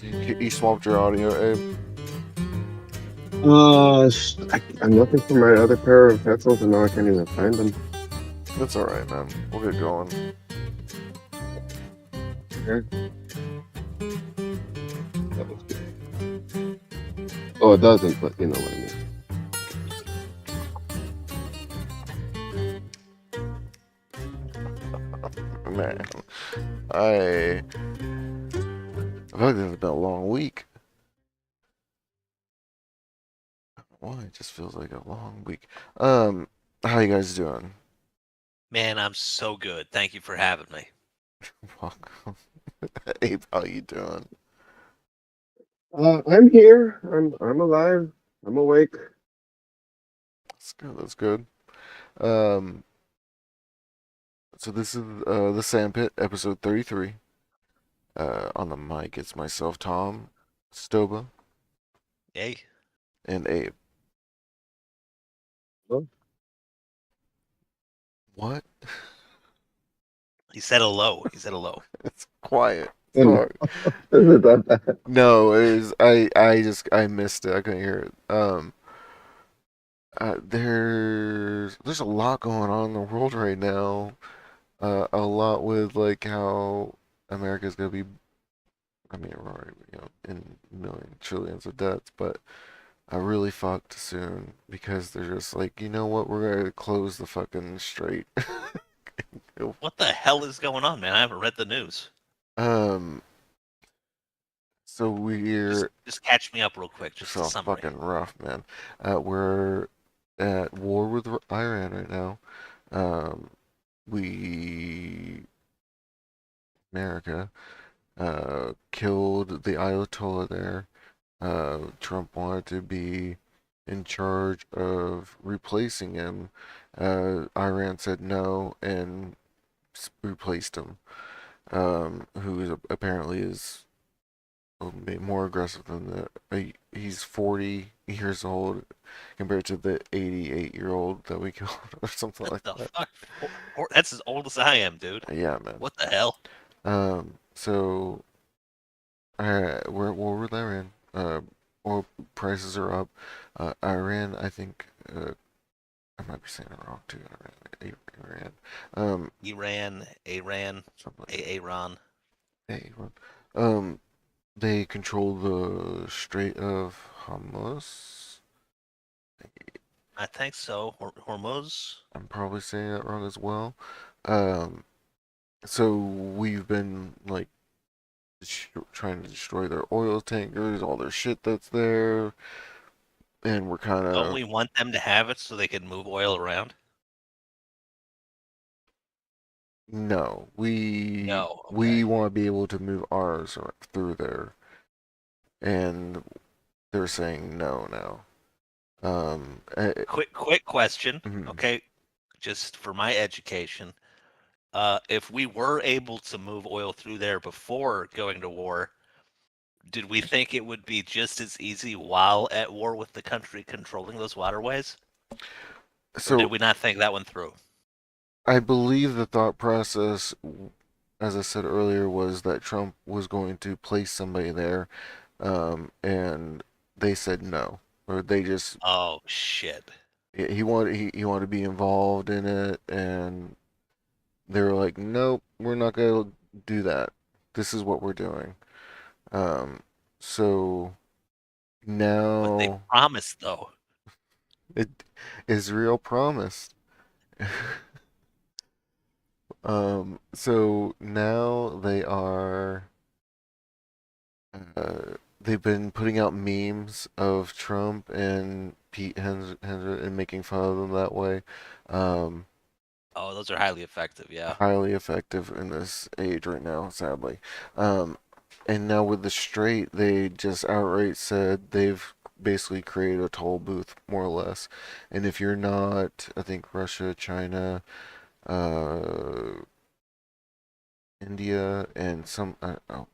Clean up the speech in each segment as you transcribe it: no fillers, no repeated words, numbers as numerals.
You swapped your audio, Abe. I'm looking for my other pair of headphones and now I can't even find them. That's all right, man. We'll get going. Okay. That looks good. Oh, it doesn't, but you know what I mean. Man, I feel like this has been a long week. Why? It just feels like a long week. How you guys doing? Man, I'm so good. Thank you for having me. Welcome. Abe, how you doing? I'm here. I'm alive. I'm awake. That's good. That's good. Um, so this is the Sandpit, episode 33. On the mic, it's myself, Tom, Stoba, Hey, and Abe. Oh, What? he said hello. He said hello. It's quiet. oh no, Sorry. this is that bad. No, it was I missed it. I couldn't hear it. There's a lot going on in the world right now. A lot with like how America's gonna be. I mean, we're already, in million trillions of debts, but I really fucked soon because they're just like, you know what, we're gonna close the fucking strait. What the hell is going on, man? I haven't read the news. Um, so Just we're just catch me up real quick. Just a so summary. fucking rough, man. We're at war with Iran right now. Um, we America killed the Ayatollah there. Trump wanted to be in charge of replacing him. Iran said no and replaced him. Who is apparently is more aggressive than he's 40 years old compared to the 88-year-old that we killed or something What like the that. fuck? That's as old as I am, dude. Yeah, man. What the hell? So we're at war with Iran. Oil prices are up. Iran, I think, I might be saying it wrong too. Iran, Iran, Iran, something like Aaron. that. Iran. Um, they control the Strait of Hormuz. I think so. Hormuz. I'm probably saying that wrong as well. Um, so we've been like trying to destroy their oil tankers, all their shit that's there, and we're kind Don't of we want them to have it so they can move oil around? no, we No. we Okay. want to be able to move ours through there, and they're saying no now. Quick question. Mhm. Okay, just for my education. If we were able to move oil through there before going to war, did we think it would be just as easy while at war with the country controlling those waterways? Or did So we not think that one through? I believe the thought process, as I said earlier, was that Trump was going to place somebody there, and they said no, or they just Oh, shit. he wanted to be involved in it, and they were like, nope, we're not gonna do that. This is what we're doing. Um, so But they now promised, though. it Israel promised. So now they've been putting out memes of Trump and Pete Henry and making fun of them that way. Um, Oh, those are highly effective, yeah. Highly effective in this age right now, sadly. Um, and now with the straight, they just outright said they've basically created a toll booth, more or less. And if you're not, I think Russia, China, uh, India, and some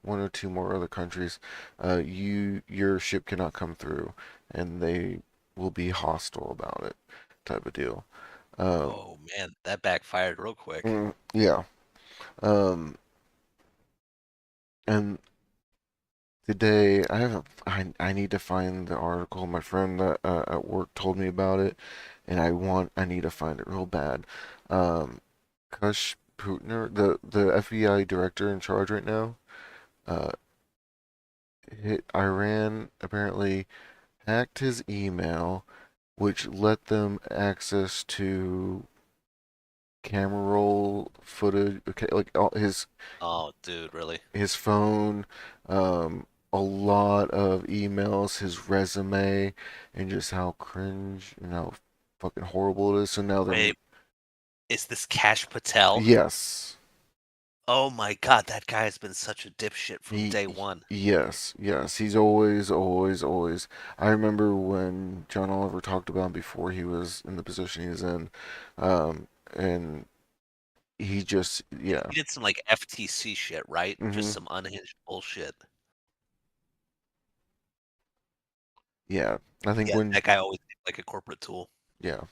one or two more other countries, your ship cannot come through, and they will be hostile about it, type of deal. Um, Oh, man, that backfired real quick. yeah. Um, and today I haven't. I need to find the article. My friend at work told me about it, and I need to find it real bad. Um, Kush Putner, the FBI director in charge right now, uh, Iran apparently hacked his email, which let them access to camera roll footage, okay, like all Oh, dude, really? his phone, a lot of emails, his resume, and just how cringe and how fucking horrible it is. So now they're Wait, is this Cash Patel? yes. Oh my God, that guy has been such a dipshit from He, day one. yes. He's always. I remember when John Oliver talked about him before he was in the position he's in, and he just, yeah, He did some like FTC shit, right? Just hmm some unhinged bullshit. yeah. I think Yeah, when, that guy always seemed like a corporate tool. yeah,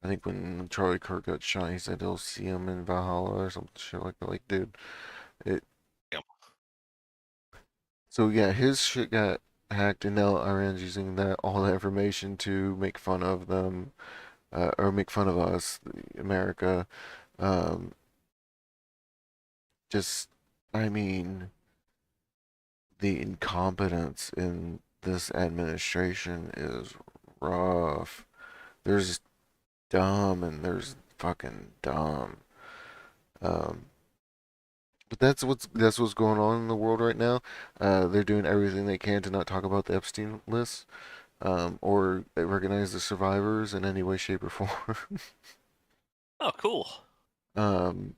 I think when Charlie Kirk got shot, he said he'll see him in Valhalla or some shit like that. Like, dude, it. Yeah. So yeah, his shit got hacked, and now Iran's using that all that information to make fun of them, or make fun of us, America. Um, just, I mean, the incompetence in this administration is rough. There's dumb and there's fucking dumb. Um, but that's what's going on in the world right now. They're doing everything they can to not talk about the Epstein list, or recognize the survivors in any way, shape, or form. Oh, cool. um,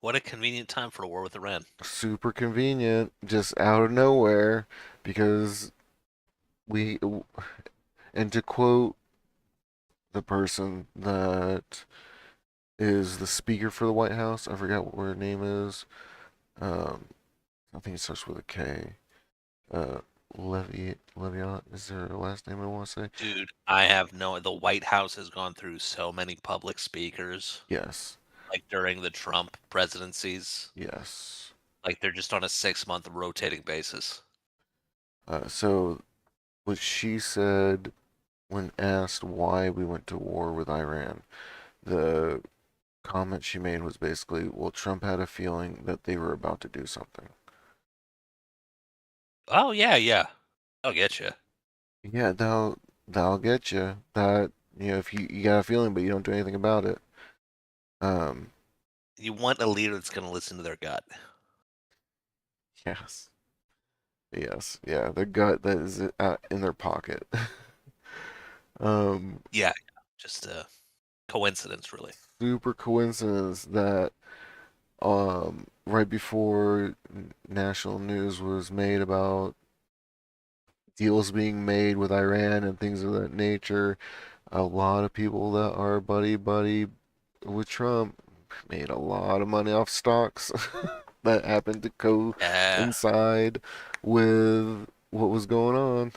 What a convenient time for a war with Iran. Super convenient, just out of nowhere, because we, and to quote the person that is the speaker for the White House, I forgot what her name is. Um, I think it starts with a K. Uh, Leviat is her last name, I want to say. Dude, I have no. The White House has gone through so many public speakers, Yes, like during the Trump presidencies. yes. Like they're just on a 6 month rotating basis. So what she said when asked why we went to war with Iran, the comment she made was basically, well, Trump had a feeling that they were about to do something. Oh yeah, yeah. I'll get you. Yeah, that'll get you. That, if you got a feeling but you don't do anything about it. Um, You want a leader that's going to listen to their gut. yes, yes, yeah. The gut that is in their pocket. um, Yeah, just a coincidence, really. Super coincidence that right before national news was made about deals being made with Iran and things of that nature, a lot of people that are buddy buddy with Trump made a lot of money off stocks that happened to Yeah. coincide with what was going on.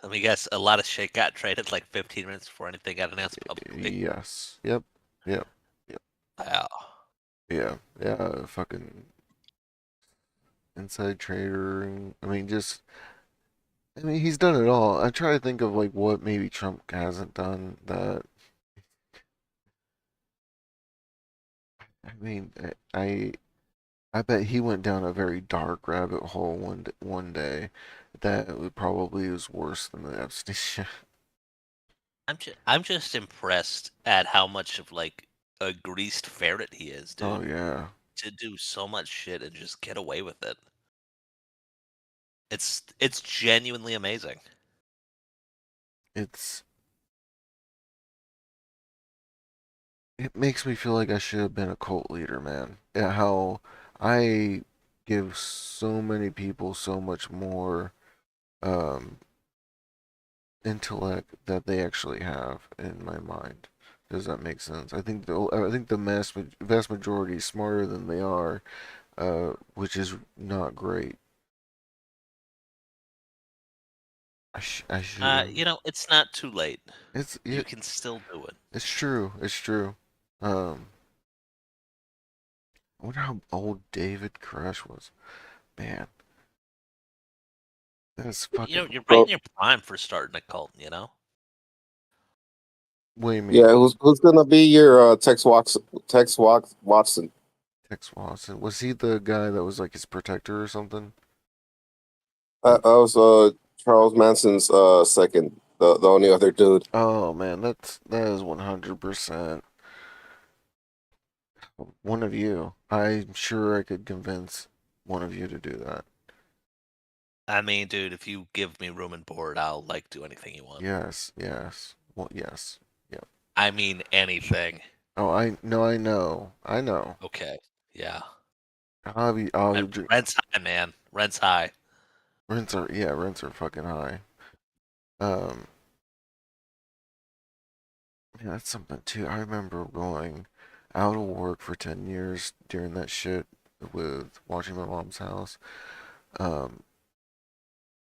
Let me guess. A lot of shit got traded like 15 minutes before anything got announced publicly. Yes. Yep. Yep. Yep. Wow. Yeah. Yeah. Fucking inside trader. I mean, he's done it all. I try to think of like what maybe Trump hasn't done that. I mean, I bet he went down a very dark rabbit hole one day that probably was worse than the Epstein shit. I'm just impressed at how much of like a greased ferret he is, Oh dude. yeah, To do so much shit and just get away with it. It's genuinely amazing. it's it makes me feel like I should have been a cult leader, man. Yeah, how I give so many people so much more um intellect that they actually have in my mind. Does that make sense? I think the vast majority is smarter than they are, which is not great. I should have. It's not too late. It's You it, can still do it. it's true. It's true. Um, I wonder how old David Koresh was. Man, That's You know, fucking. you're right in Bro, your prime for starting a cult. You know. What do you mean? yeah, who's gonna be your Watson? Tex Watson. Was he the guy that was like his protector or something? I was Charles Manson's second, the only other dude. Oh man, that is 100% one of you. I'm sure I could convince one of you to do that. I mean, dude, if you give me room and board, I'll like do anything you want. Yes, yes. Well, yes. Yep. I mean anything. Oh, I no, I know. I know. Okay. Yeah. I'll be drink. Rent's high, man. Rent's high. Rents are fucking high. Um, yeah, that's something too. I remember going out of work for 10 years during that shit with watching my mom's house. Um,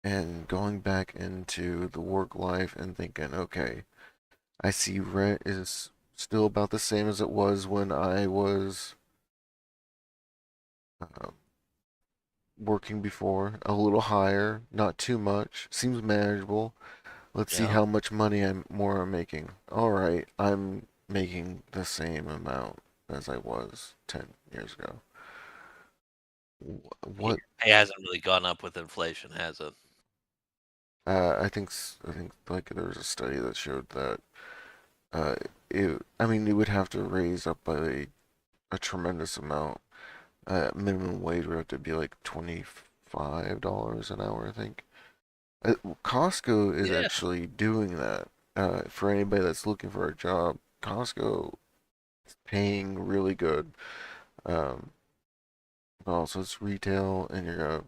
and going back into the work life and thinking, okay, I see rent is still about the same as it was when I was uh, working before, a little higher, not too much, seems manageable. Let's see Yeah. how much money I'm making. All right, I'm making the same amount as I was 10 years ago. Yeah. What It hasn't really gone up with inflation, has it? I think like there was a study that showed that uh I mean it would have to raise up by a tremendous amount. Minimum wage would have to be like $25 an hour, I think. Costco is Yeah. actually doing that. For anybody that's looking for a job, Costco is paying really good. Um, but also it's retail, and you're gonna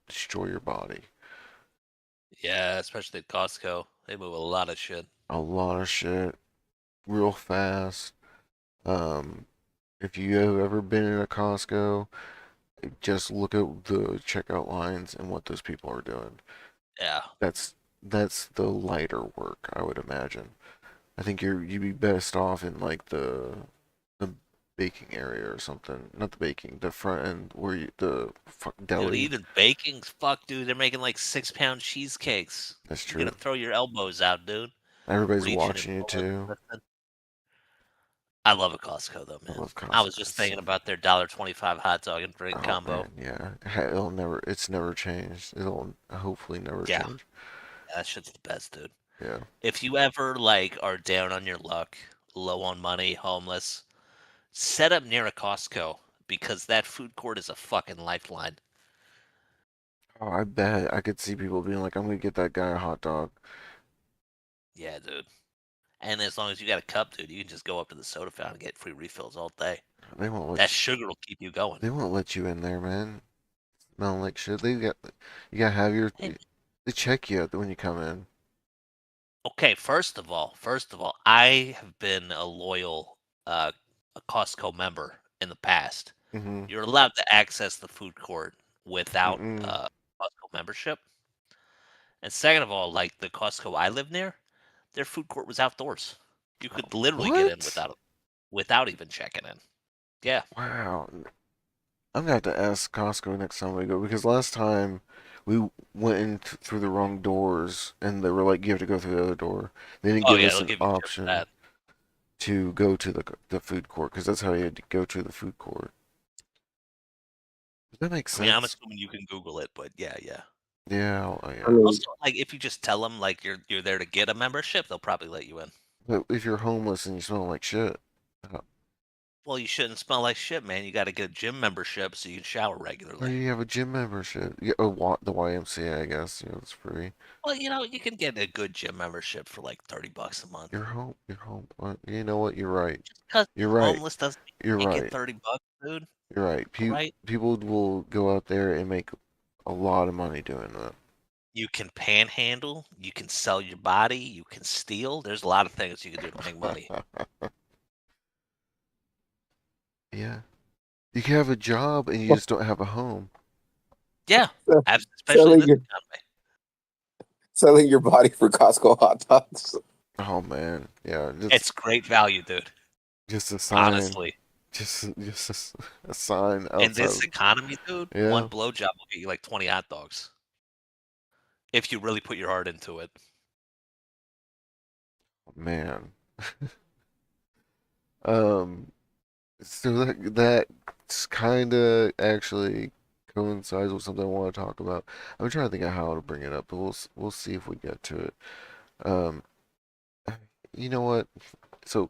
destroy your body. Yeah, especially at Costco. They move a lot of shit. A lot of shit, real fast. Um, if you have ever been in a Costco, just look at the checkout lines and what those people are doing. Yeah. That's that's the lighter work, I would imagine. I think you'd be best off in like the baking area or something. Not the baking, the front end where the Dude, deli. even baking's fuck, dude. They're making like 6 pound cheesecakes. That's You're gonna true. throw your elbows out, dude. Everybody's Reaching and watching you pulling, too. lifting. I love a Costco though, I man. love I Costco. was just It's so thinking good. about their $1.25 hot dog and drink Oh combo. man, yeah. It's never changed. It'll hopefully never Yeah, change. that shit's the best, dude. Yeah. If you ever like are down on your luck, low on money, homeless, set up near a Costco because that food court is a fucking lifeline. Oh, I bet I could see people being like, I'm gonna get that guy a hot dog. Yeah, dude. And as long as you got a cup, dude, you can just go up to the soda fountain and get free refills all day. They won't That let sugar will keep you going. they won't let you in there, man. Smelling like shit. You gotta have your Hey, they check you when you come in. okay, first of all, I have been a loyal uh, a Costco member in the past. Mm-hmm. You're allowed to access the food court without Mm-mm. Costco membership. And second of all, like the Costco I live near, their food court was outdoors. You could literally get in What? without even checking in. Yeah. Wow. I'm gonna have to ask Costco next time we go because last time we went in through the wrong doors and they were like, you have to go through the other door. They didn't Oh give yeah, us they'll an give you shit for option that. to go to the food court because that's how you had to go to the food court. Does that make I mean, I'm sense? assuming you can Google it, but yeah, yeah. Yeah, I yeah. mean, Also, like if you just tell them like you're there to get a membership, they'll probably let you in. But if you're homeless and you smell like shit, how Well, you shouldn't smell like shit, man. You got to get a gym membership so you can shower or regularly. you have a gym membership? Yeah, the YMCA, I guess. You know, it's free. Well, you can get a good gym membership for like $30 a month. You're home. You're home. You know what? You're right. Just because You're you're right. homeless doesn't mean You're you can't get right. 30 bucks, dude. You're right. All right. People will go out there and make a lot of money doing that. You can panhandle. You can sell your body. You can steal. There's a lot of things you can do to make money. Yeah. You can have a job and you just don't have a home. Yeah, especially in selling this your economy. selling your body for Costco hot dogs. Oh man. Yeah. It's great value, dude. Just a sign. Honestly, Just a sign in outside. this economy, dude, one Yeah. blowjob will get you like 20 hot dogs. if you really put your heart into it. Man. Um, so that kind of actually coincides with something I want to talk about. I'm trying to think of how to bring it up, but we'll see if we get to it. Um, you know what? So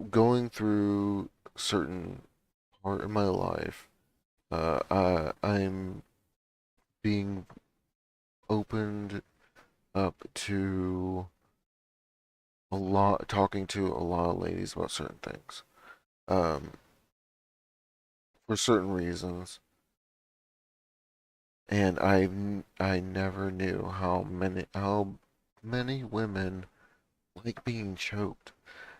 going through certain part in my life, I'm being opened up to talking to a lot of ladies about certain things. Um, for certain reasons, and I never knew how many women like being choked.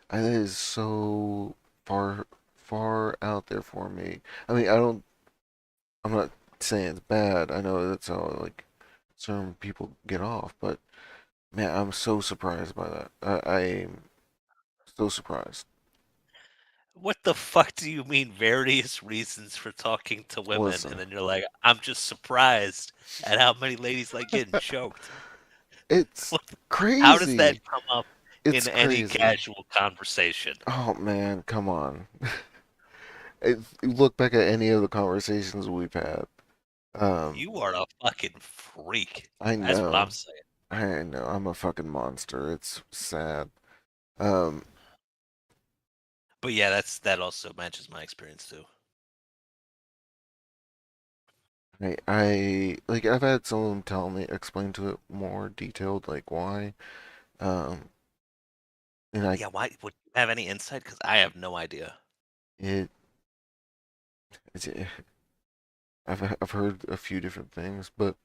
And it is so far out there for me. I mean, I'm not saying it's bad. I know that's how like certain people get off, but man, I'm so surprised by that. I'm so surprised. What the fuck do you mean various reasons for talking to women? And Listen, then you're like, I'm just surprised at how many ladies like getting choked. it's What, how does that crazy. come up It's in any crazy. casual conversation? Oh man, come on. Look back at any of the conversations we've had. Um, You are a fucking freak. I That's what I'm know, saying. I know, I'm a fucking monster. It's sad. Um, But yeah, that also matches my experience too. I like I've had someone tell me explain to it more detailed like why. Um, and I Yeah, why would you have any insight? Because I have no idea. it it's, I've heard a few different things, but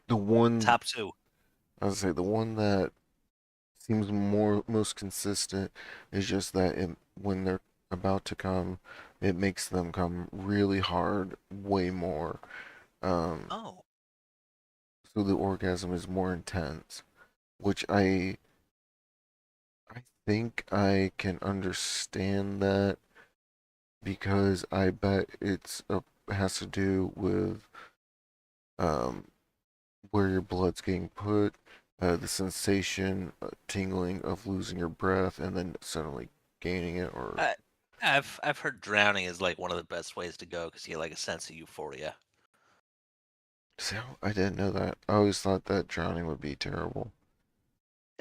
the one Top two. I would say the one that seems most consistent is just that when they're about to come, it makes them come really hard, way more. Um, Oh, so the orgasm is more intense, which I think I can understand that because I bet has to do with um where your blood's getting put, the sensation, tingling of losing your breath and then suddenly gaining it or I, I've heard drowning is like one of the best ways to go because you get like a sense of euphoria. see, I didn't know that. I always thought that drowning would be terrible.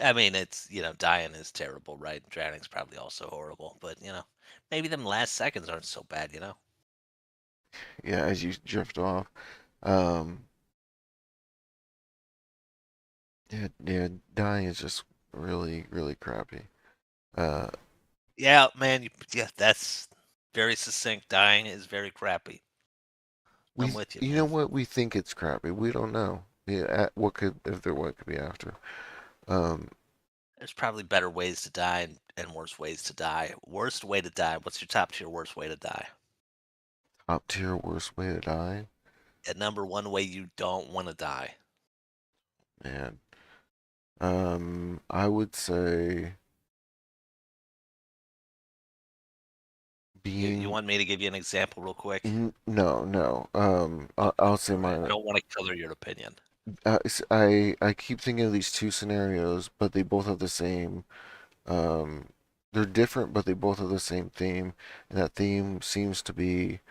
I mean, it's dying is terrible, right? Drowning's probably also horrible, but maybe them last seconds aren't so bad. Yeah, as you drift off. Um, yeah, dying is just really, really crappy. Uh, Yeah, man. Yeah, that's very succinct. Dying is very crappy. I'm with you, you know man. what? We think it's crappy. We don't know. Yeah, what could be after. Um, There's probably better ways to die and worse ways to die. Worst way to die. What's your top tier worst way to die? top tier worst way to die, And number one way you don't want to die. man. I would say You being want me to give you an example real quick? no, no. Okay, I'll say all right. I mine. don't want to color your opinion. I keep thinking of these two scenarios, but they both have the same. Um, they're different, but they both have the same theme, and that theme seems to be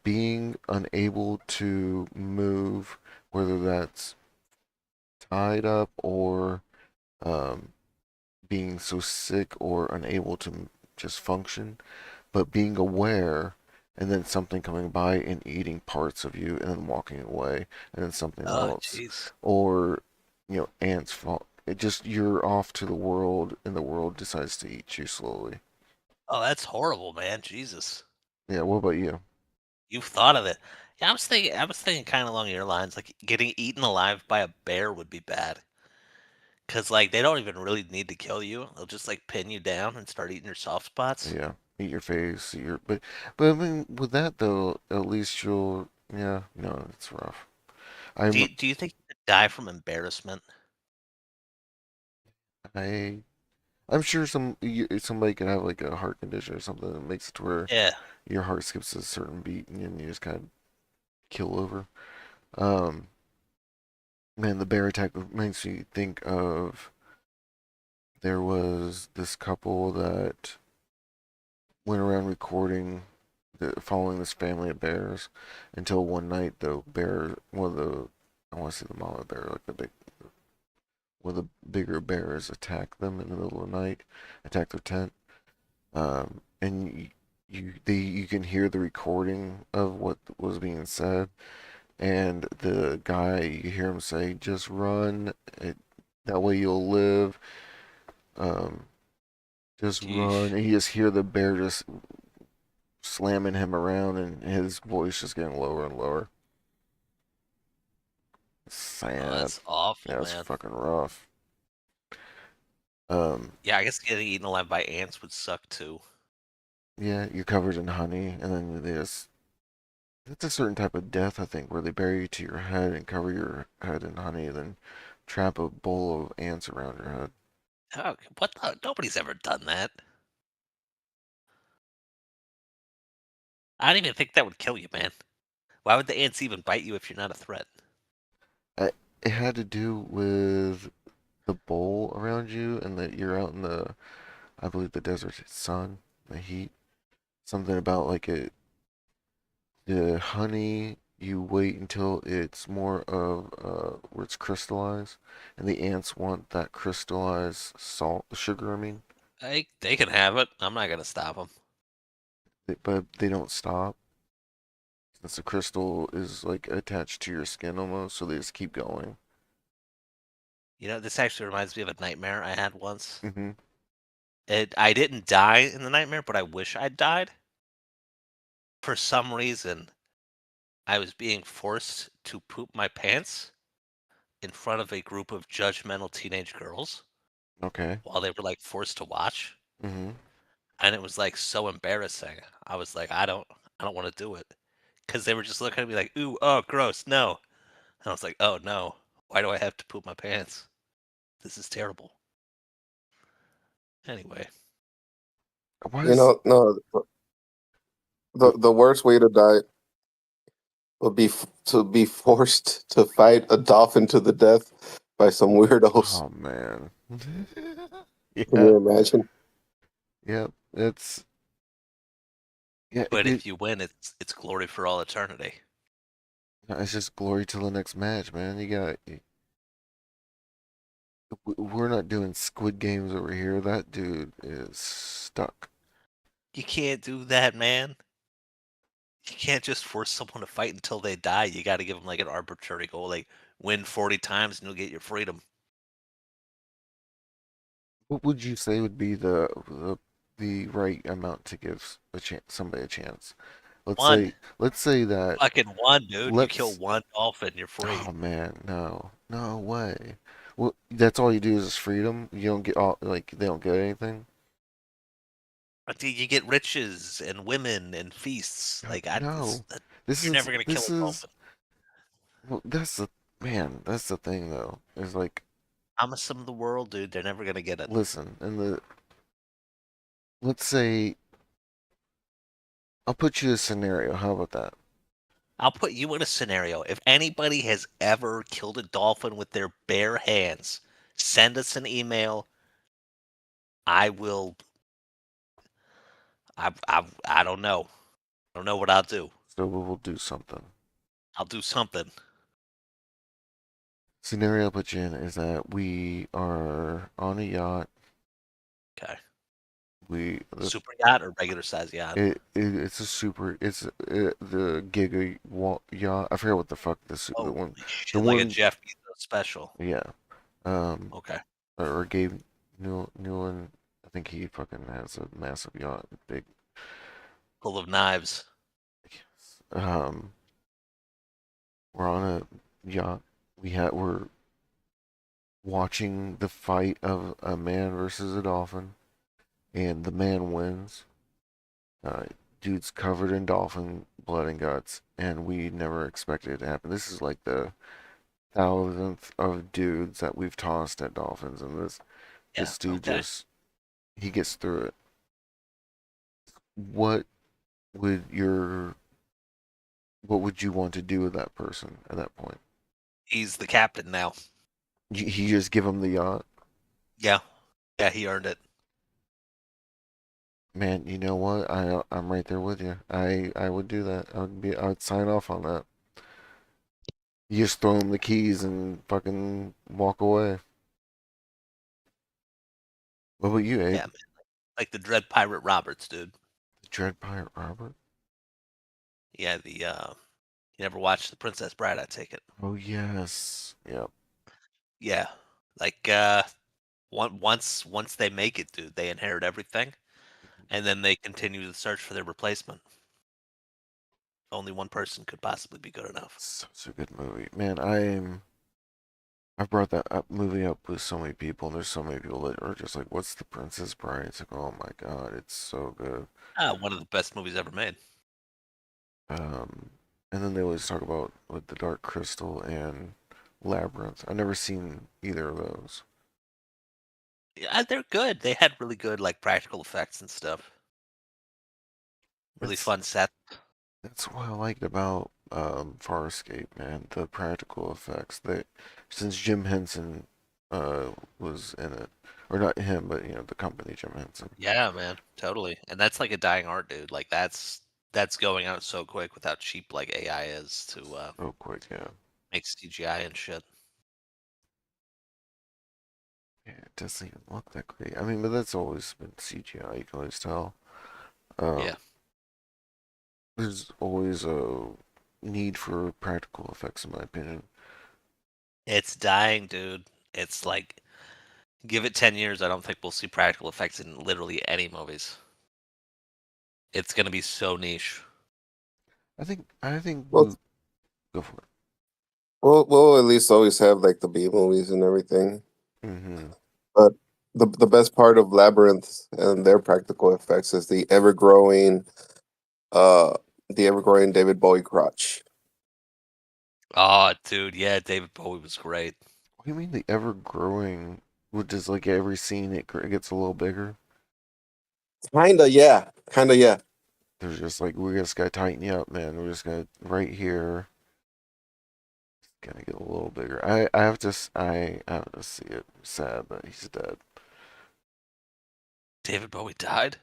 being unable to move, whether that's tied up or um, being so sick or unable to just function, but being aware and then something coming by and eating parts of you and then walking away and then something Oh, else jeez. or ants fall it just you're off to the world and the world decides to eat you slowly. Oh, that's horrible, man. Jesus. Yeah, what about you? You've thought of it. Yeah, I was thinking kind of along your lines, like getting eaten alive by a bear would be bad. Cause like they don't even really need to kill you. They'll just like pin you down and start eating your soft spots. Yeah, eat your face, eat your but I mean with that though at least you'll yeah, no, it's rough. Do I'm you, do you think you could die from embarrassment? I I'm sure somebody can have like a heart condition or something that makes it to where Yeah. your heart skips a certain beat and then you just kind of kill over. Um, man, the bear attack makes me think of there was this couple that went around recording following this family of bears until one night the bear, one of the, I want to say the mama bear, like the big, one of the bigger bears attacked them in the middle of the night, attacked their tent. And you can hear the recording of what was being said, and the guy, you hear him say, "Just run, that way you'll live." Um, just run, Geesh. and you just hear the bear just slamming him around, and his voice just getting lower and lower. Oh, Sad. that's awful, Yeah, it's man. fucking rough. Um, Yeah, I guess getting eaten alive by ants would suck too. yeah, you're covered in honey, and then it's a certain type of death, I think, where they bury you to your head and cover your head in honey, and then trap a bowl of ants around your head. Oh, what the? Nobody's ever done that. I don't even think that would kill you, man. Why would the ants even bite you if you're not a threat? I, it had to do with the bowl around you, and that you're out in the, I believe, the desert sun, the heat. Something about like the honey, you wait until it's more of where it's crystallized, and the ants want that crystallized salt, sugar, I mean, They can have it. I'm not gonna stop them. but they don't stop since the crystal is like attached to your skin almost, so they just keep going. You know, this actually reminds me of a nightmare I had once. Hmm. I didn't die in the nightmare, but I wish I'd died. For some reason, I was being forced to poop my pants in front of a group of judgmental teenage girls Okay. while they were like forced to watch, Hmm. and it was like so embarrassing. I was like, I don't want to do it because they were just looking at me like, ooh, oh, gross, no. And I was like, oh no, why do I have to poop my pants? This is terrible. Anyway, Why You is know, no, what? the worst way to die would be to be forced to fight a dolphin to the death by some weirdos. Oh man. Can Yeah. you imagine? Yep. Yeah. but if you win, it's glory for all eternity. It's just glory till the next match, man. We're not doing Squid Games over here. That dude is stuck. You can't do that, man. You can't just force someone to fight until they die. You got to give them like an arbitrary goal, like win 40 times and you'll get your freedom. What would you say would be the right amount to give a chance, somebody a chance? Let's One, say let's say that fucking one, dude. You kill let's one dolphin, you're free. oh man, no. No way. Well, that's all you do is freedom. You don't get all like they don't get anything. Until you get riches and women and feasts. No, Like no. This you're is never gonna kill this a is dolphin. well, that's the man, that's the thing though. Is like Promise them the world, dude. They're never gonna get it. listen, and the let's say I'll put you a scenario. How about that? I'll put you in a scenario. If anybody has ever killed a dolphin with their bare hands, send us an email. I will. I don't know. I don't know what I'll do. So we'll do something. I'll do something. Scenario I'll put you in is that we are on a yacht. Okay. We Super yacht or regular size yacht? it's a super it's the Giga yacht. I forget what the fuck the Holy one the shit! Like a one Jeff Bezos special. yeah um Okay. or Gabe Newland. I think he fucking has a massive yacht, big. Full of knives. Um, we're on a yacht. We're watching the fight of a man versus a dolphin, and the man wins. Uh, dude's covered in dolphin blood and guts, and we never expected it to happen. This is like the thousandth of dudes that we've tossed at dolphins, and Yeah. this dude Okay. just he gets through it. What would your What would you want to do with that person at that point? He's the captain now. You just give him the yacht? Yeah, yeah, he earned it. Man, you know what? I'm right there with you. I would do that. I would sign off on that. You just throw him the keys and fucking walk away. What about you, Yeah, Abe? man. Like the Dread Pirate Roberts, dude. The Dread Pirate Robert? Yeah, you never watched The Princess Bride, I take it. Oh yes. Yep. Yeah, like once they make it, dude, they inherit everything, and then they continue to search for their replacement. Only one person could possibly be good enough. Such a good movie. Man, I've brought that movie up with so many people, and there's so many people that are just like, "What's the Princess Bride?" It's like, oh my god, it's so good. One of the best movies ever made. Um, and then they always talk about with the Dark Crystal and Labyrinth. I've never seen either of those. Yeah, they're good. They had really good like practical effects and stuff. Really That's fun set. that's what I liked about Farscape, man. The practical effects. That since Jim Henson was in it, or not him, but the company Jim Henson. Yeah, man, totally. And that's like a dying art, dude. Like that's going out so quick with how cheap like AI is to Real quick, yeah. make CGI and shit. Yeah, it doesn't even look that great. I mean, but that's always been CGI. You can always tell. Yeah, Um, there's always a need for practical effects, in my opinion. it's dying, dude. It's like give it 10 years, I don't think we'll see practical effects in literally any movies. It's gonna be so niche. I think Well, we go for we'll at least always have like the B movies and everything. it. Mm-hmm. But the best part of Labyrinth and their practical effects is uh the ever growing David Bowie crotch. Oh, dude, yeah, David Bowie was great. What do you mean the ever growing? With just like every scene, it gets a little bigger. Kinda, yeah. Kinda, yeah. There's just like we just gotta tighten you up, man. We're just gonna right here. Gonna get a little bigger. I have to see it. Sad that he's dead. David Bowie died?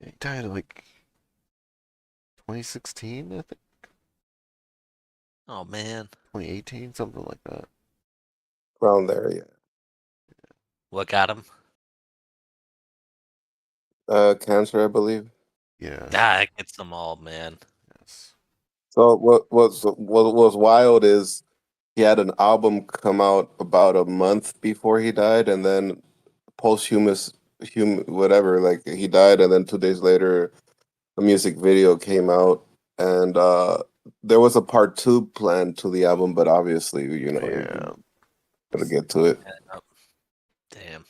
He died like 2016, I think. Oh man. 2018, something like that. Around there, yeah. What got him? Cancer, I believe. Yeah. Ah, it gets them all, man. Yes. So what was wild is he had an album come out about a month before he died, and then posthumous whatever, like he died, and then 2 days later a music video came out, and there was a part two planned to the album, but obviously, we Yeah. gotta get to it. Oh, damn.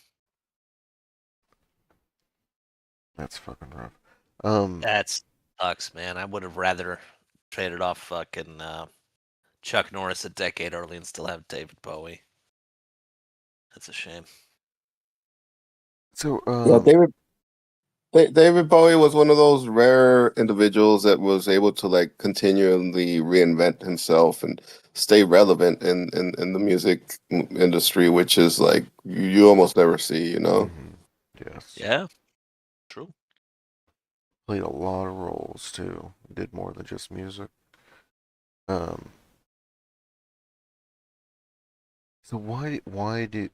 That's fucking rough. Um. That sucks, man. I would have rather traded off fucking Chuck Norris a decade early and still have David Bowie. That's a shame. So Yeah, David Bowie was one of those rare individuals that was able to like continually reinvent himself and stay relevant in the music industry, which is like you almost never see. mhm, yes. Yeah, true. Played a lot of roles too. Did more than just music. Um. So why do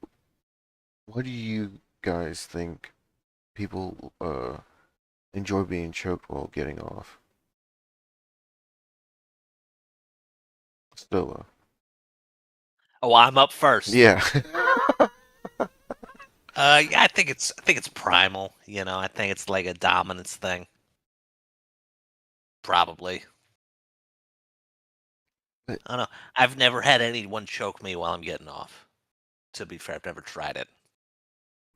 you guys think people enjoy being choked while getting off? Stilla. Oh, I'm up first. Yeah. Yeah, I think it's primal. I think it's like a dominance thing. Probably. But, I don't know. I've never had anyone choke me while I'm getting off. To be fair, I've never tried it.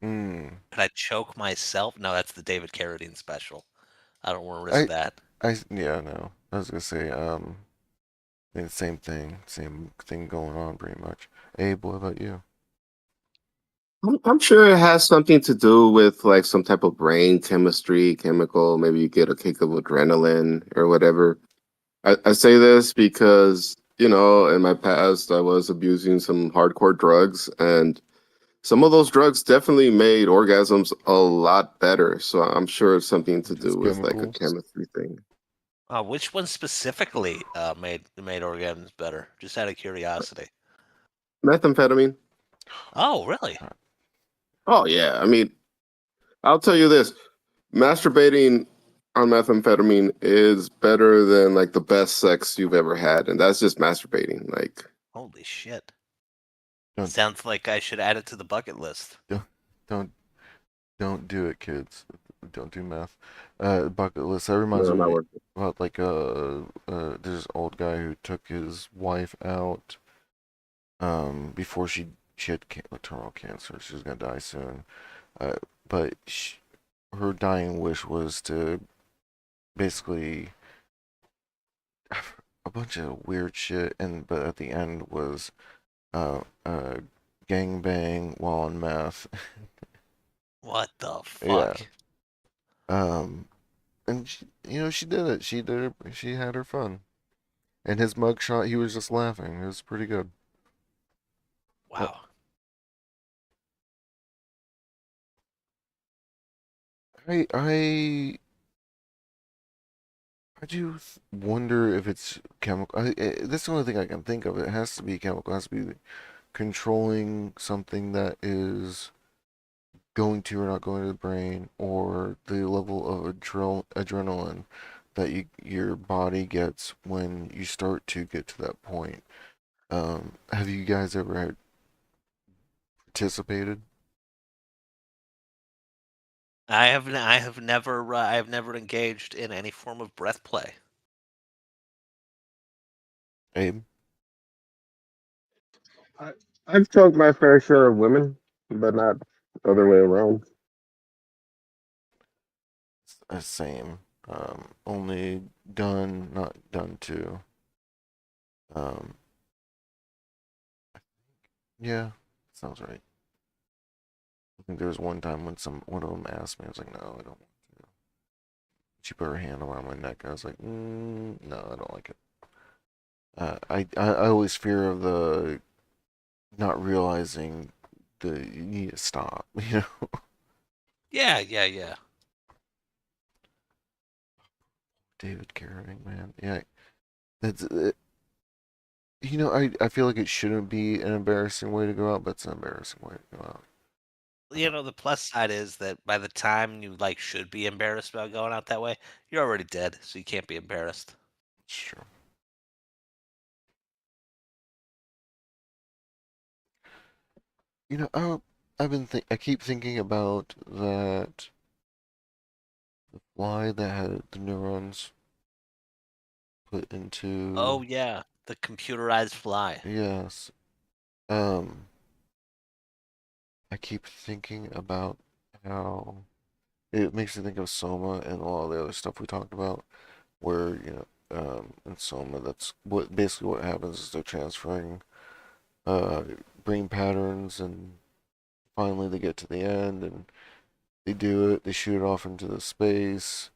mm, Could I choke myself? No, that's the David Carradine special. I don't want to risk I that. yeah, no. I was gonna say I mean, same thing going on pretty much. Abe, what about you? I'm sure it has something to do with like some type of brain chemistry, chemical. Maybe you get a kick of adrenaline or whatever. I say this because, in my past, I was abusing some hardcore drugs, and some of those drugs definitely made orgasms a lot better. So I'm sure it's something to do Just with like a chemicals. chemistry thing. Which one specifically made orgasms better? Just out of curiosity. Methamphetamine. Oh, really? God, Oh, yeah. I mean, I'll tell you this. Masturbating on methamphetamine is better than like the best sex you've ever had, and that's just masturbating. Like, Holy shit! don't Sounds like I should add it to the bucket list. don't don't don't do it, kids. Don't do meth. Bucket list. That reminds no, not me worth it. about like there's this old guy who took his wife out before she had terminal cancer. She was gonna die soon. Uh, but her dying wish was to basically a bunch of weird shit, and but at the end was gang bang while on meth. What the Yeah. fuck? Um, and she did it. She did it. She had her fun. And his mugshot, he was just laughing. It was pretty good. Uh, Wow. I I I do wonder if it's chemical. That's the only thing I can think of. It has to be chemical. It has to be controlling something that is going to or not going to the brain, or the level of adrenaline that your body gets when you start to get to that point. Have you guys ever participated? I have never engaged in any form of breath play. Abe? I, I've choked my fair share of women, but not the other way around. Same. Only done, not done to. Um, yeah, sounds right. I think there was one time when one of them asked me, I was like, no, I don't want to. She put her hand around my neck. I was like, no, I don't like it. I always fear of the not realizing you need to stop. Yeah, yeah, yeah. David Carradine, man. Yeah, that's I feel like it shouldn't be an embarrassing way to go out, but it's an embarrassing way to go out. The plus side is that by the time you like should be embarrassed about going out that way, you're already dead, so you can't be embarrassed. It's true. You know, I keep thinking about that the fly that had the neurons put Oh into. yeah, the computerized fly. Yes. Um, I keep thinking about how it makes me think of Soma and all the other stuff we talked about, where, in Soma, that's basically what happens is they're transferring uh brain patterns, and finally they get to the end and they do it, they shoot it off into the space,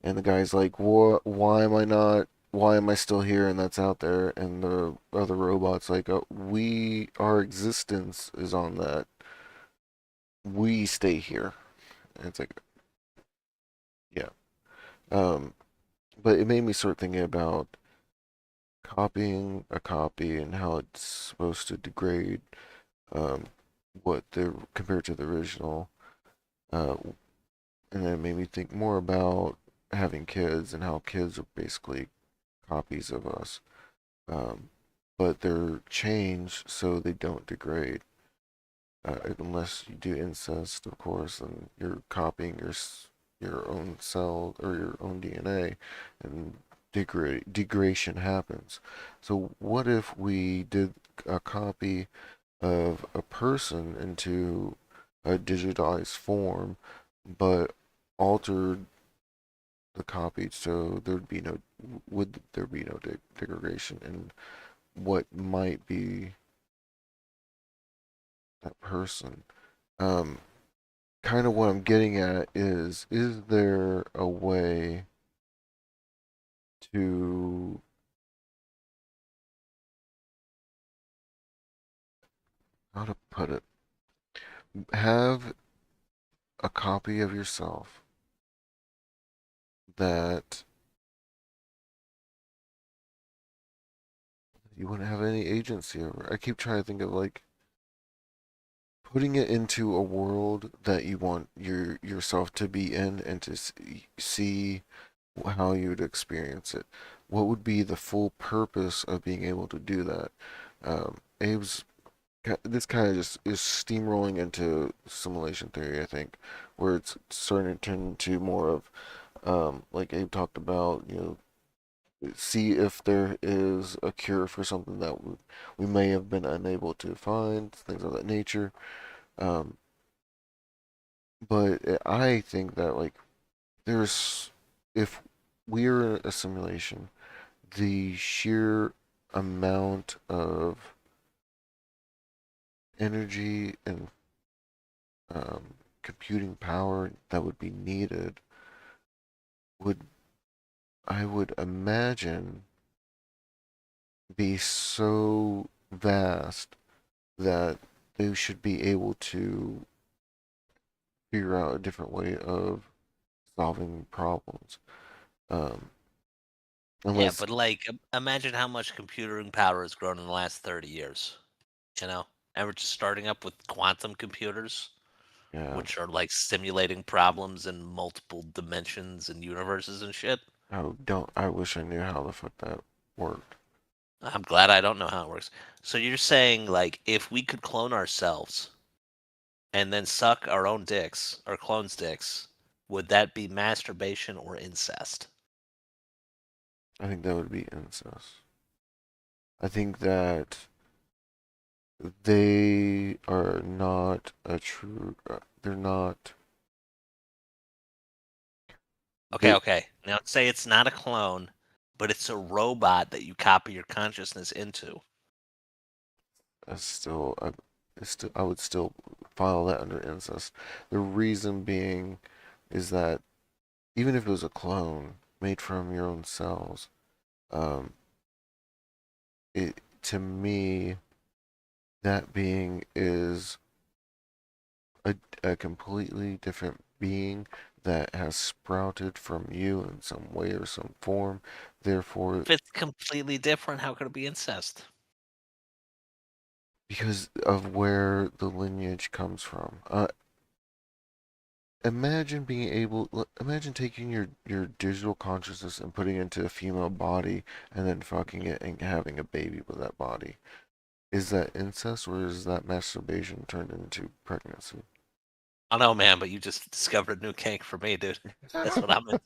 and the guy's like, "What? Why am I still here?" And that's out there, and the other robot's like, our existence is on that. We stay here." And it's like, yeah. Um, but it made me start thinking about copying a copy and how it's supposed to degrade um, what the compared to the original. Uh, and then it made me think more about having kids and how kids are basically copies of us, um, but they're changed so they don't degrade. Unless you do incest, of course, and you're copying your own cell or your own DNA, and degradation happens. So what if we did a copy of a person into a digitized form, but altered the copy so would there be no degradation in what might be that person? Um, Kind of what I'm getting at is there a way to how to put it, have a copy of yourself that you wouldn't have any agency over. I keep trying to think of like putting it into a world that you want yourself to be in and to see how you would experience it. What would be the full purpose of being able to do that? Abe's this kind of just is steamrolling into simulation theory, I think, where it's starting to turn into more of like Abe talked about, see if there is a cure for something that we may have been unable to find, things of that nature. Um, but I think that like there's if we're a simulation, the sheer amount of energy and computing power that would be needed would, I would imagine, be so vast that they should be able to figure out a different way of solving problems. Um, Yeah, unless, but like, imagine how much computing power has grown in the last 30 years. You know, and we're just starting up with quantum computers, yeah, which are like simulating problems in multiple dimensions and universes and shit. I wish I knew how the fuck that worked. I'm glad I don't know how it works. So you're saying like if we could clone ourselves and then suck our own dicks, our clones' dicks, would that be masturbation or incest? I think that would be incest. I think that they are not a true, they're not, Okay, they, okay. Now say it's not a clone, but it's a robot that you copy your consciousness into. still, I would still file that under incest. The reason being is that even if it was a clone made from your own cells, um, it to me that being is a completely different being that has sprouted from you in some way or some form. Therefore, If it's completely different, how could it be incest? because of where the lineage comes from. Imagine taking your digital consciousness and putting it into a female body and then fucking it and having a baby with that body. Is that incest or is that masturbation turned into pregnancy? I don't know, man, but you just discovered a new kink for me, dude. That's what I'm into.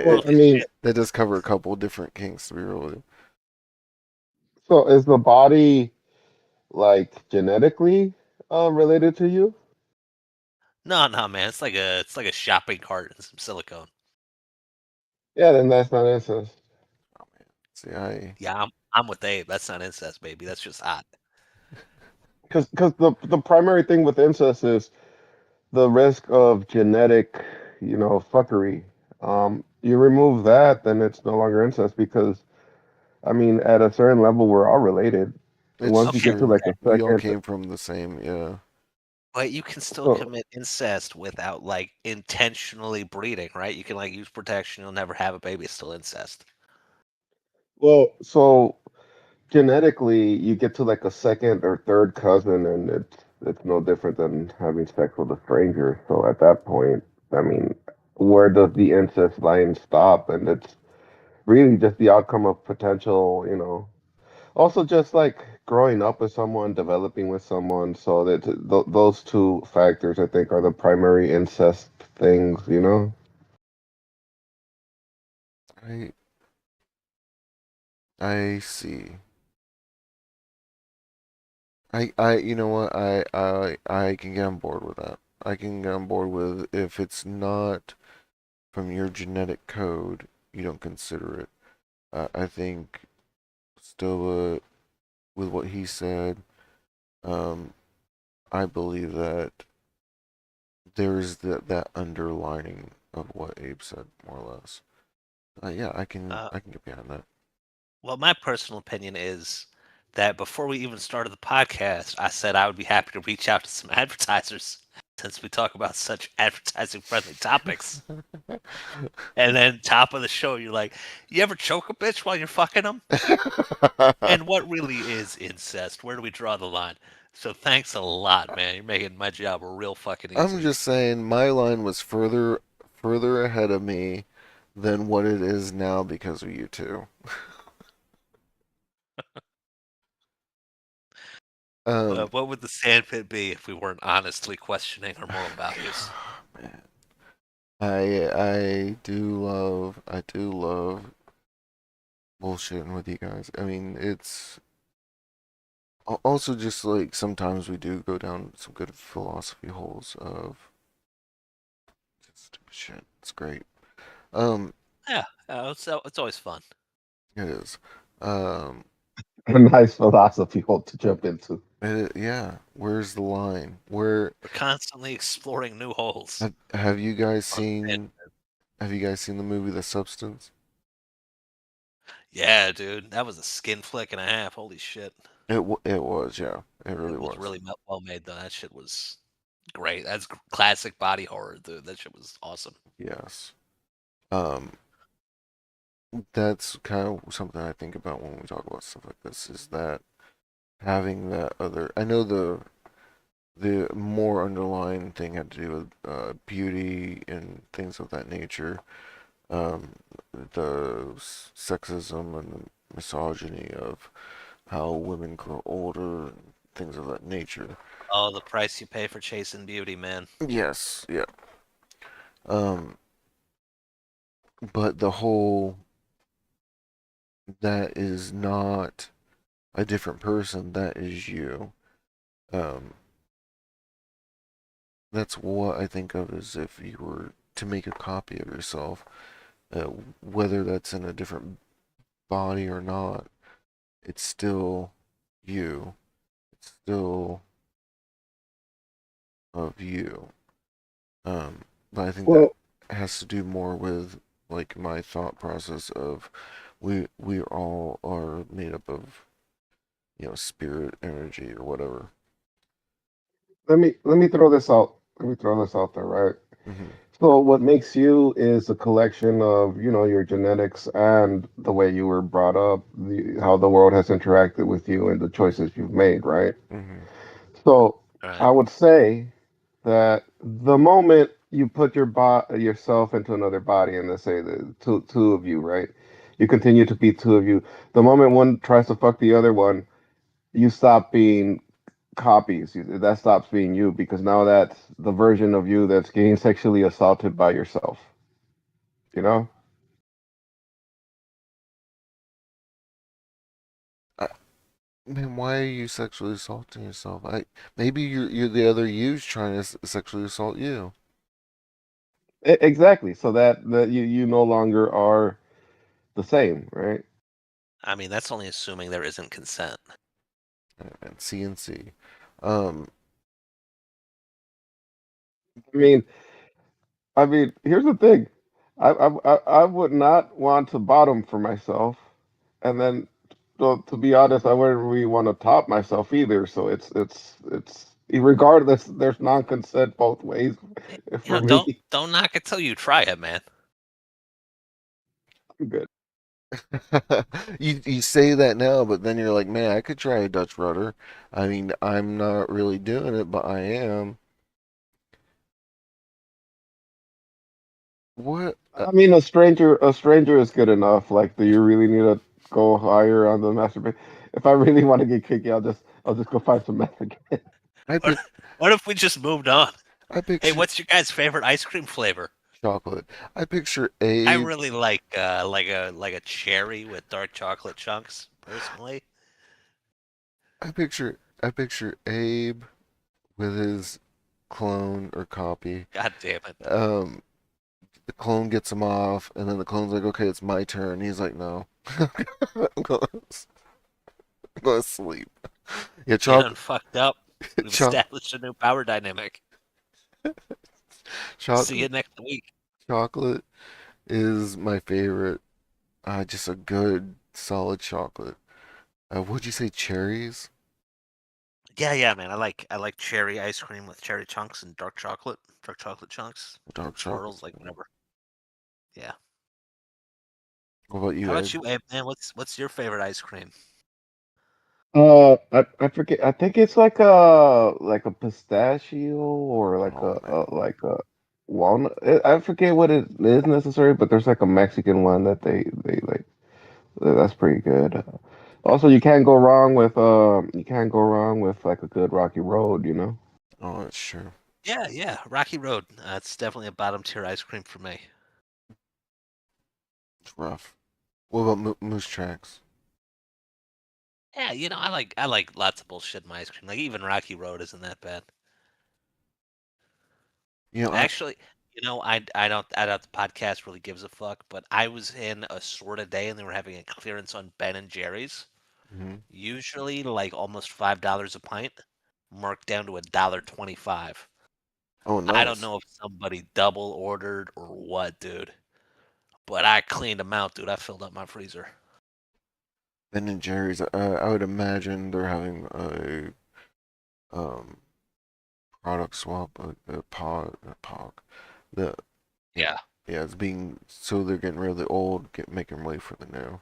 Well, It, I Holy mean, shit. that does cover a couple different kinks to be real with you. so is the body like genetically related to you? No, no, man. It's like a shopping cart and some silicone. Yeah, then that's not incest. Oh man, see, I Yeah, I'm with Abe. That's not incest, baby. That's just hot. Because the primary thing with incest is the risk of genetic, fuckery. You remove that, then it's no longer incest because, I mean, at a certain level, we're all related. it's Once you Okay, get to true. like okay. a We all second, came from the same, yeah. But you can still so commit incest without like intentionally breeding, right? You can like use protection. You'll never have a baby. It's still incest. so genetically, you get to like a second or third cousin, and it's no different than having sex with a stranger. So at that point, I mean, where does the incest line stop? And it's really just the outcome of potential, Also, just like growing up with someone, developing with someone, so that those two factors, I think, are the primary incest things. I I see. You know what? I can get on board with that. I can get on board with if it's not from your genetic code, you don't consider it. I think still with what he said, um, I believe that there is that underlining of what Abe said, more or less. Yeah, Uh, I can get behind that. well, my personal opinion is that before we even started the podcast, I said I would be happy to reach out to some advertisers since we talk about such advertising friendly topics. And then top of the show, you're like, you ever choke a bitch while you're fucking them? And what really is incest? Where do we draw the line? So thanks a lot, man. You're making my job real fucking I'm easy. just saying my line was further ahead of me than what it is now because of you two. Um, What would the sandpit be if we weren't honestly questioning our moral values? man, I do love bullshitting with you guys. I mean, it's also just like sometimes we do go down some good philosophy holes of just stupid shit. It's great. Um, Yeah, it's always fun. it is. Um, A nice philosophy hole to jump into. yeah. Where's the line? Where We're constantly exploring new holes. have you guys On the seen? Have you guys seen the movie The Substance? Yeah, dude, that was a skin flick and a half. Holy shit. It was, yeah. It It really was was. really well made, though. That shit was great. That's classic body horror, dude. That shit was awesome. Yes. Um, that's kind of something I think about when we talk about stuff like this, is that having that other, I know the more underlying thing had to do with beauty and things of that nature. Um, the sexism and the misogyny of how women grow older and things of that nature. Oh, the price you pay for chasing beauty, man. Yes, yeah. Um, but the whole that is not a different person, that is you. Um, that's what I think of as if you were to make a copy of yourself, uh, whether that's in a different body or not, it's still you. It's still of you. But I think that Well, has to do more with like my thought process of we all are made up of, spirit, energy, or whatever. let me throw this out. Let me throw this out there, right? Hmm. So what makes you is a collection of, your genetics and the way you were brought up, how the world has interacted with you and the choices you've made, right? Hmm. So All right. I would say that the moment you put yourself into another body, and let's say the two of you, right? You continue to be two of you. The moment one tries to fuck the other one, you stop being copies. That stops being you because now that's the version of you that's getting sexually assaulted by yourself. You know? Man, why are you sexually assaulting yourself? Maybe you're the other you's trying to sexually assault you. Exactly. So that you no longer are the same, right? I mean, that's only assuming there isn't consent. And CNC. Um, I mean, here's the thing. I would not want to bottom for myself, and then, so to be honest, I wouldn't really want to top myself either. So it's regardless. There's non-consent both ways You know, for me. don't knock it till you try it, man. I'm good. you say that now, but then you're like, man, I could try a Dutch rudder. I mean, I'm not really doing it, but I am. What? I mean, a stranger is good enough. Like, do you really need to go higher on the masturbation? If I really want to get kinky, I'll just go find some meth again. I What, pick what if we just moved on? I Hey, picture what's your guys' favorite ice cream flavor? chocolate. I picture I Abe. really like a cherry with dark chocolate chunks, personally. I picture Abe with his clone or copy. God damn it. Um, the clone gets him off, and then the clone's like, "Okay, it's my turn." He's like, "No, I'm going, I'm going to sleep." Yeah, You done fucked up. We've choc, established a new power dynamic. See you chocolate, next week. chocolate. is my favorite. Just a good solid chocolate. Would you say cherries? Yeah, yeah, man. I like cherry ice cream with cherry chunks and dark chocolate chunks, Dark chocolate. swirls, like whatever. Yeah. What about How you, about Ed? you, Abe? Man, what's your favorite ice cream? I forget. I think it's like a pistachio or Oh like a walnut. I forget what it is necessarily, but there's like a Mexican one that they like. That's pretty good. Also, you can't go wrong with like a good Rocky Road, you know. oh, that's true. Yeah, yeah, Rocky Road. It's definitely a bottom tier ice cream for me. It's rough. What about Moose Tracks? Yeah, I like lots of bullshit in my ice cream. Like even Rocky Road isn't that bad. You know, Actually, I don't the podcast really gives a fuck, but I was in a store today and they were having a clearance on Ben and Jerry's. mhm. Usually like almost $5 a pint, marked down to $1.25. Oh, I don't nice. know if somebody double ordered or what, dude. But I cleaned them out, dude. I filled up my freezer. Ben and Jerry's. I would imagine they're having a um product swap, a pog. The Yeah. Yeah, it's being so they're getting rid of the old, making way for the new.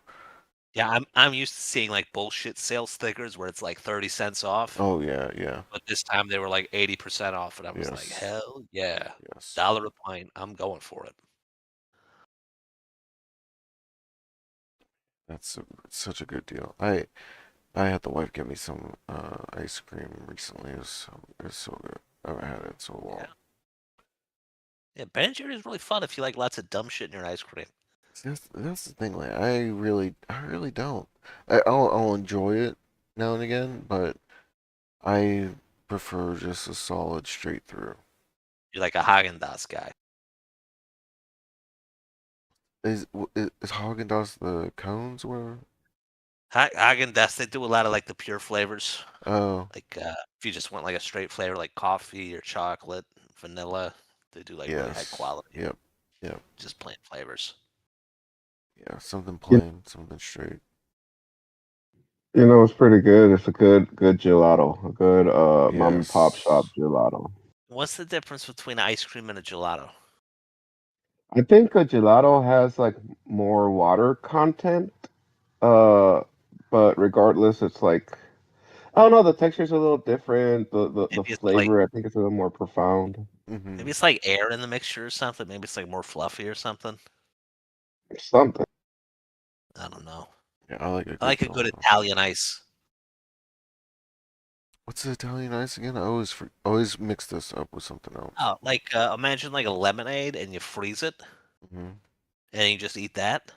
Yeah, I'm used to seeing like bullshit sales stickers where it's like 30 cents off, Oh yeah, yeah, but this time they were like 80% off and I was like, yes, "Hell yeah. yes. Dollar a pint. I'm going for it." Such a good deal. I had the wife get me some ice cream recently. It was so good. I haven't had it in so long. Yeah. Yeah, Ben& Jerry's really fun if you like lots of dumb shit in your ice cream. See, that's the thing. Like I really don't. I'll enjoy it now and again, but I prefer just a solid straight through. You're like a Haagen-Dazs guy. Is Haagen-Dazs the cones or? Haagen-Dazs, they do a lot of like the pure flavors. Oh, Like if you just want like a straight flavor like coffee or chocolate, vanilla, they do like really high yes. quality, Yep. Yep. just plain flavors. Yeah, something You, plain, something straight. you know, it's pretty good. It's a good gelato, a good mom and pop shop Yes. gelato. What's the difference between ice cream and a gelato? I think a gelato has like more water content, uh, but regardless, it's like I don't know. The texture's a little different. The Maybe it's like flavor, I think, it's a little more profound. Mm-hmm. maybe it's like air in the mixture or something. Maybe it's like more fluffy or something. Something. I don't know. Yeah, I like a I good like a good gelato. Italian ice. What's the Italian ice again? I always mix this up with something else. Oh, like imagine like a lemonade and you freeze it Hmm. and you just eat that.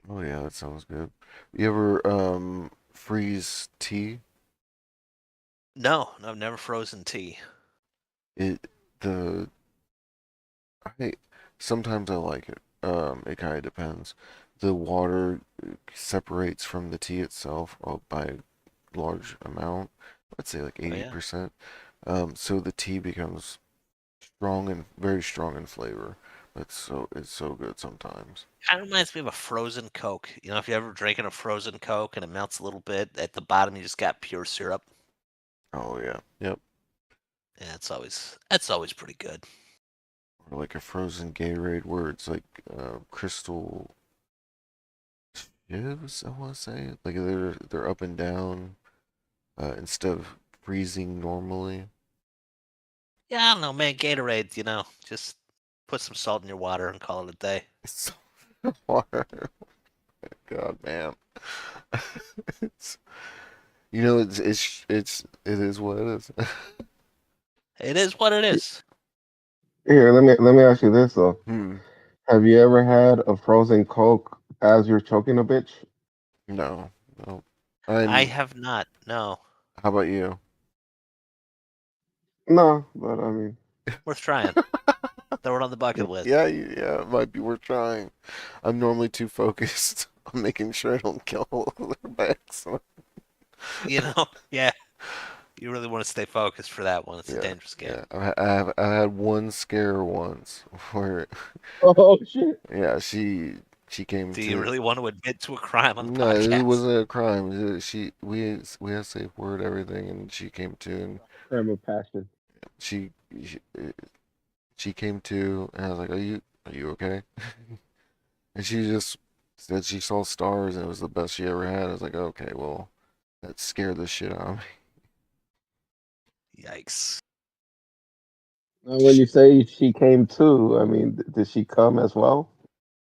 Oh yeah, that sounds good. You ever freeze tea? No, I've never frozen tea. It the I Sometimes I like it. It kind of depends. The water separates from the tea itself by a large amount. I'd say like Oh yeah. 80%. So the tea becomes strong and very strong in flavor. It's so good sometimes. Kind of reminds me of a frozen Coke. You know, if you ever drinking a frozen Coke and it melts a little bit, at the bottom you just got pure syrup. Oh yeah. Yep. Yeah, it's always pretty good. Or like a frozen Gatorade where it's like crystal shivs, I want to say. Like they're up and down instead of freezing normally. Yeah, I don't know, man. Gatorade, just put some salt in your water and call it a day. It's so water. God, man. It's it is what it is. It is what it is. Here, let me ask you this though. Hmm. Have you ever had a frozen Coke as you're choking a bitch? No, no. I I'm. have not. No, How about you? No, but I mean, worth trying. Throw it on the bucket list. Yeah, yeah. It might be worth trying. I'm normally too focused on making sure I don't kill their backs. Yeah. You really want to stay focused for that one. It's a Yeah, dangerous game. yeah. I had one scare once where, Oh shit! yeah, she came Do you to. really want to admit to a crime on the No, it podcast? wasn't a crime. She we had safe word everything, and she came to, and Crime of passion. she she, she came to, and I was like, are you okay? And she just said she saw stars and it was the best she ever had. I was like, okay, well, that scared the shit out of me. Yikes. Now, when you say she came too, I mean, did she come as well?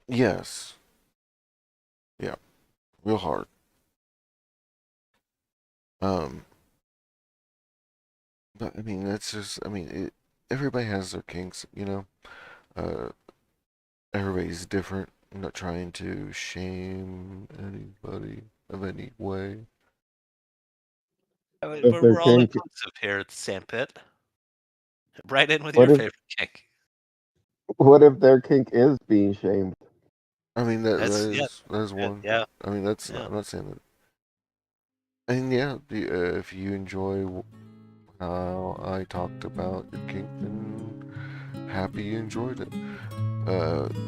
Yes, yeah, real hard. Um, but I mean, that's just, I mean, everybody has their kinks, you know. Uh, everybody's different. I'm not trying to shame anybody of any way. I What mean, if their we're all kink? inclusive here at the Sandpit. Right in with your What if favorite kink. what if their kink is being shamed? I mean, That's yeah, that is good. one. Yeah, I mean, that's not. yeah. I'm not saying that. And yeah, if you enjoy how I talked about your kink, then happy you enjoyed it.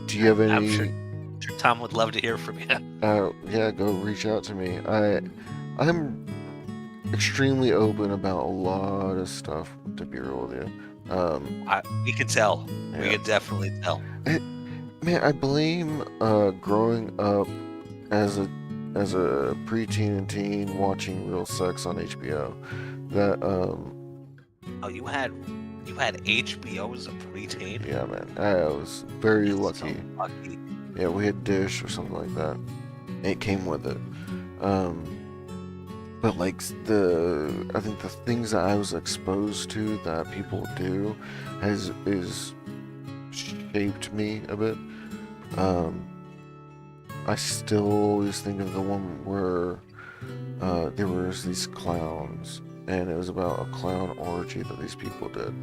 Do you have I'm sure, any? sure Tom would love to hear from you. Yeah, go reach out to me. I'm extremely open about a lot of stuff. To be real with you, We could tell. We yeah, could definitely tell. man, I blame growing up as a preteen and teen watching real sex on HBO. That Oh, you had HBO as a preteen. yeah, man, I was very You're so lucky. lucky. Yeah, we had Dish or something like that. It came with it. Um, but like I think the things that I was exposed to that people do is shaped me a bit. Um, I still always think of the one where there was these clowns, and it was about a clown orgy that these people did.